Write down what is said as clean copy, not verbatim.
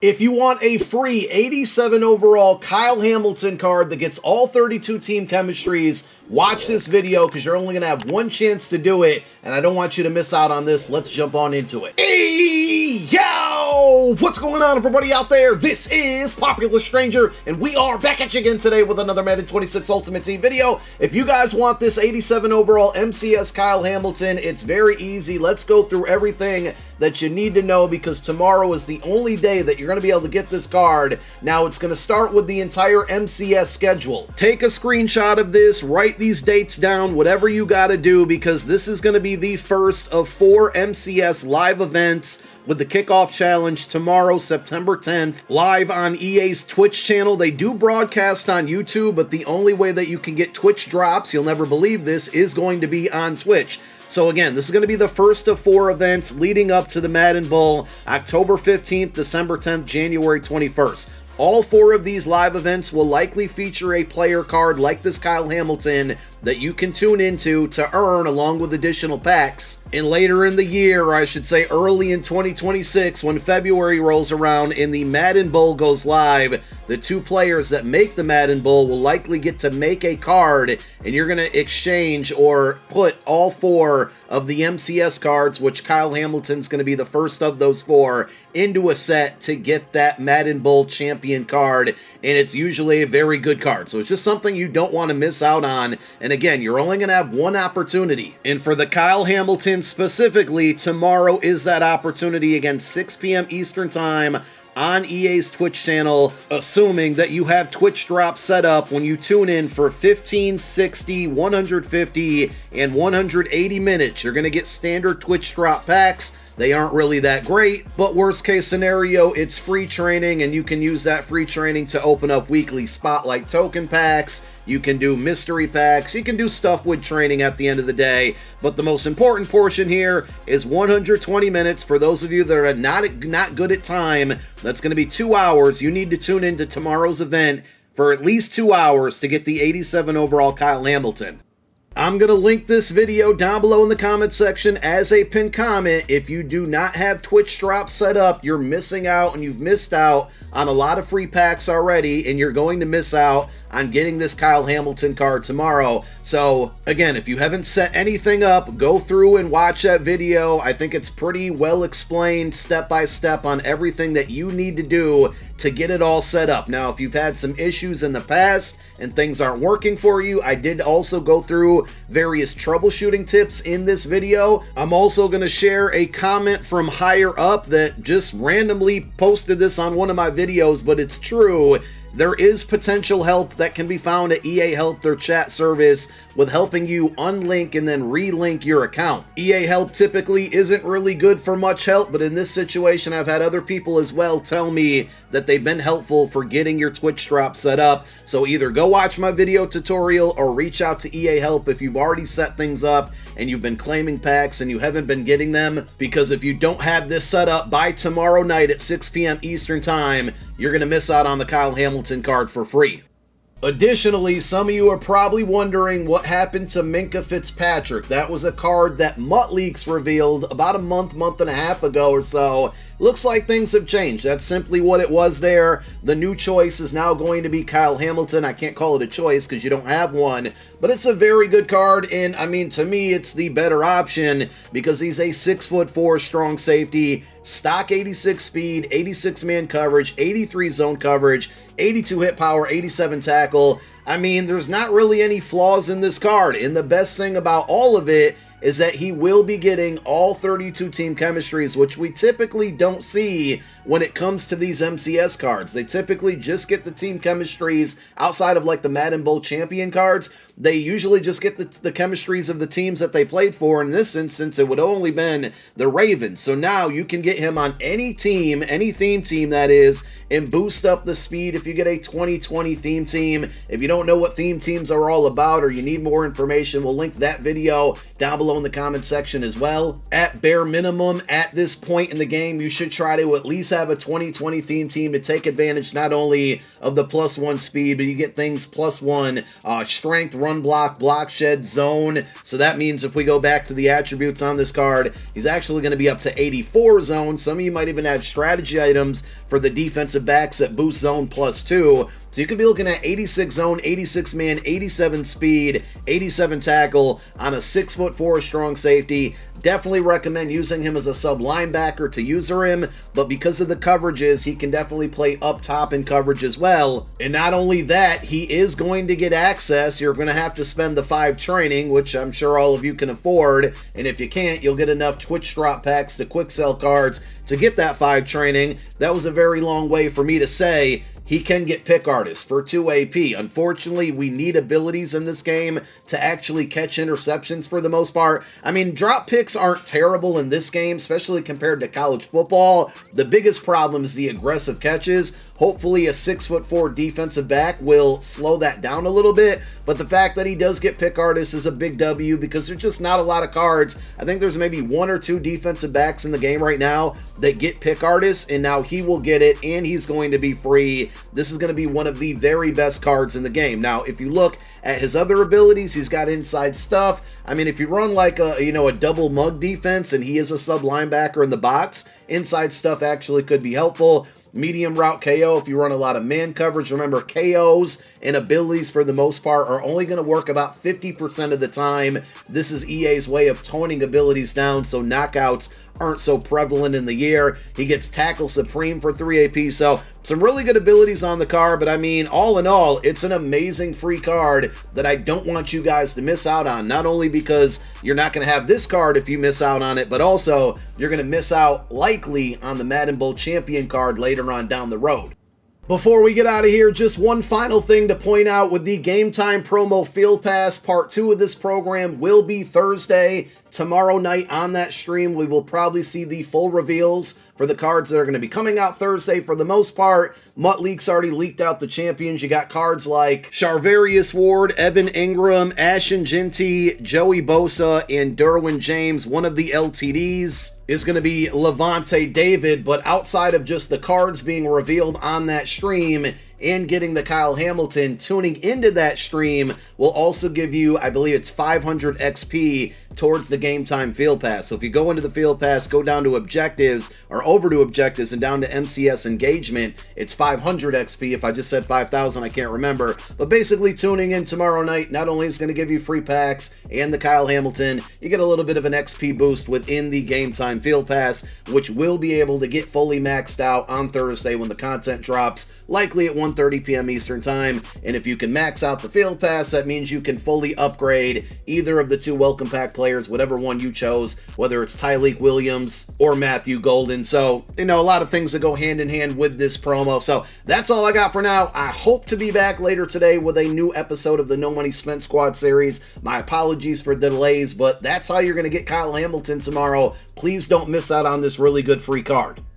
If you want a free 87 overall Kyle Hamilton card that gets all 32 team chemistries, watch this video because you're only going to have one chance to do it, and I don't want you to miss out on this. Let's jump on into it. Hey, yo! What's going on, everybody out there? This is Popular Stranger, and we are back at you again today with another Madden 26 Ultimate Team video. If you guys want this 87 overall MCS Kyle Hamilton, it's very easy. Let's go through everything that you need to know because tomorrow is the only day that you're going to be able to get this card. Now, it's going to start with the entire MCS schedule. Take a screenshot of this, write these dates down, whatever you got to do, because this is going to be the first of 4 MCS live events with the kickoff challenge tomorrow, September 10th, live on EA's Twitch channel. They do broadcast on YouTube, but the only way that you can get Twitch drops, you'll never believe this, is going to be on Twitch. So again, this is going to be the first of 4 events leading up to the Madden Bowl, October 15th, December 10th, January 21st. All 4 of these live events will likely feature a player card like this Kyle Hamilton that you can tune into to earn along with additional packs. And later in the year, or I should say early in 2026, when February rolls around and the Madden Bowl goes live, the 2 players that make the Madden Bowl will likely get to make a card, and you're going to exchange or put all 4 of the MCS cards, which Kyle Hamilton's going to be the first of those 4, into a set to get that Madden Bowl champion card. And it's usually a very good card, so it's just something you don't want to miss out on. And again, you're only going to have one opportunity. And for the Kyle Hamilton specifically, tomorrow is that opportunity, again, 6 p.m. Eastern Time on EA's Twitch channel, assuming that you have Twitch drops set up when you tune in for 15, 60, 150, and 180 minutes. You're going to get standard Twitch drop packs. They aren't really that great, but worst case scenario, it's free training, and you can use that free training to open up weekly Spotlight token packs. You can do mystery packs. You can do stuff with training at the end of the day. But the most important portion here is 120 minutes. For those of you that are not good at time, that's going to be 2 hours. You need to tune into tomorrow's event for at least 2 hours to get the 87 overall Kyle Hamilton. I'm going to link this video down below in the comment section as a pinned comment. If you do not have Twitch drops set up, you're missing out, and you've missed out on a lot of free packs already, and you're going to miss out on getting this Kyle Hamilton card tomorrow. So again, if you haven't set anything up, go through and watch that video. I think it's pretty well explained step by step on everything that you need to do to get it all set up. Now, if you've had some issues in the past and things aren't working for you, I did also go through various troubleshooting tips in this video. I'm also going to share a comment from higher up that just randomly posted this on one of my videos, but it's true. There is potential help that can be found at EA Help, their chat service, with helping you unlink and then relink your account. EA Help typically isn't really good for much help, but in this situation, I've had other people as well tell me that they've been helpful for getting your Twitch drop set up. So either go watch my video tutorial or reach out to EA Help if you've already set things up and you've been claiming packs and you haven't been getting them. Because if you don't have this set up by tomorrow night at 6 p.m. Eastern Time, you're going to miss out on the Kyle Hamilton card for free. Additionally, some of you are probably wondering what happened to Minkah Fitzpatrick. That was a card that Mutt Leaks revealed about a month and a half ago or so. Looks like things have changed. That's simply what it was there. The new choice is now going to be Kyle Hamilton. I can't call it a choice because you don't have one, but it's a very good card, and I mean, to me, it's the better option because he's a 6'4" strong safety, stock 86 speed, 86 man coverage, 83 zone coverage, 82 hit power, 87 tackle. I mean, there's not really any flaws in this card, and the best thing about all of it is that he will be getting all 32 team chemistries, which we typically don't see when it comes to these MCS cards. They typically just get the team chemistries outside of like the Madden Bowl champion cards. They usually just get the chemistries of the teams that they played for. In this instance, it would have only been the Ravens. So now you can get him on any team, any theme team that is, and boost up the speed if you get a 2020 theme team. If you don't know what theme teams are all about or you need more information, we'll link that video down below in the comment section as well. At bare minimum, at this point in the game, you should try to at least have a 2020 theme team to take advantage not only of the +1 speed, but you get things +1 strength, run block, block shed, zone. So that means if we go back to the attributes on this card, he's actually going to be up to 84 zone. Some of you might even have strategy items for the defensive backs that boost zone +2. So you could be looking at 86 zone, 86 man, 87 speed, 87 tackle on a 6'4" strong safety. Definitely recommend using him as a sub linebacker to user him, but because of the coverages, he can definitely play up top in coverage as well. And not only that, he is going to get access. You're going to have to spend the 5 training, which I'm sure all of you can afford. And if you can't, you'll get enough Twitch drop packs to quick sell cards to get that 5 training. That was a very long way for me to say he can get pick artists for 2 AP. Unfortunately, we need abilities in this game to actually catch interceptions for the most part. I mean, drop picks aren't terrible in this game, especially compared to college football. The biggest problem is the aggressive catches. Hopefully a 6'4" defensive back will slow that down a little bit, but the fact that he does get pick artists is a big W because there's just not a lot of cards. I think there's maybe 1 or 2 defensive backs in the game right now that get pick artists, and now he will get it, and he's going to be free. This is going to be one of the very best cards in the game. Now, if you look at his other abilities, he's got inside stuff. I mean, if you run like a double mug defense and he is a sub linebacker in the box, inside stuff actually could be helpful. Medium route KO if you run a lot of man coverage. Remember, KOs and abilities for the most part are only going to work about 50% of the time. This is EA's way of toning abilities down so knockouts aren't so prevalent in the year. He gets Tackle Supreme for 3 AP, so some really good abilities on the card, but I mean, all in all, it's an amazing free card that I don't want you guys to miss out on, not only because you're not going to have this card if you miss out on it, but also you're going to miss out likely on the Madden Bowl Champion card later on down the road. Before we get out of here, just one final thing to point out with the Game Time promo Field Pass. Part 2 of this program will be Thursday. Tomorrow night on that stream, we will probably see the full reveals for the cards that are going to be coming out Thursday. For the most part, Mutt Leaks already leaked out the champions. You got cards like Charvarius Ward, Evan Ingram, Ashton Jinty, Joey Bosa, and Derwin James. One of the LTDs is going to be Levante David, but outside of just the cards being revealed on that stream and getting the Kyle Hamilton, tuning into that stream will also give you, I believe it's 500 XP towards the Game Time Field Pass. So if you go into the Field Pass, go down to Objectives, or over to Objectives and down to MCS Engagement, it's 500 XP. If I just said 5,000, I can't remember. But basically, tuning in tomorrow night, not only is going to give you free packs and the Kyle Hamilton, you get a little bit of an XP boost within the Game Time Field Pass, which will be able to get fully maxed out on Thursday when the content drops, likely at 1:30 p.m. Eastern Time. And if you can max out the Field Pass, that means you can fully upgrade either of the 2 Welcome Pack players, whatever one you chose, whether it's Tyleek Williams or Matthew Golden. So, a lot of things that go hand in hand with this promo. So that's all I got for now. I hope to be back later today with a new episode of the No Money Spent Squad series. My apologies for the delays, but that's how you're going to get Kyle Hamilton tomorrow. Please don't miss out on this really good free card.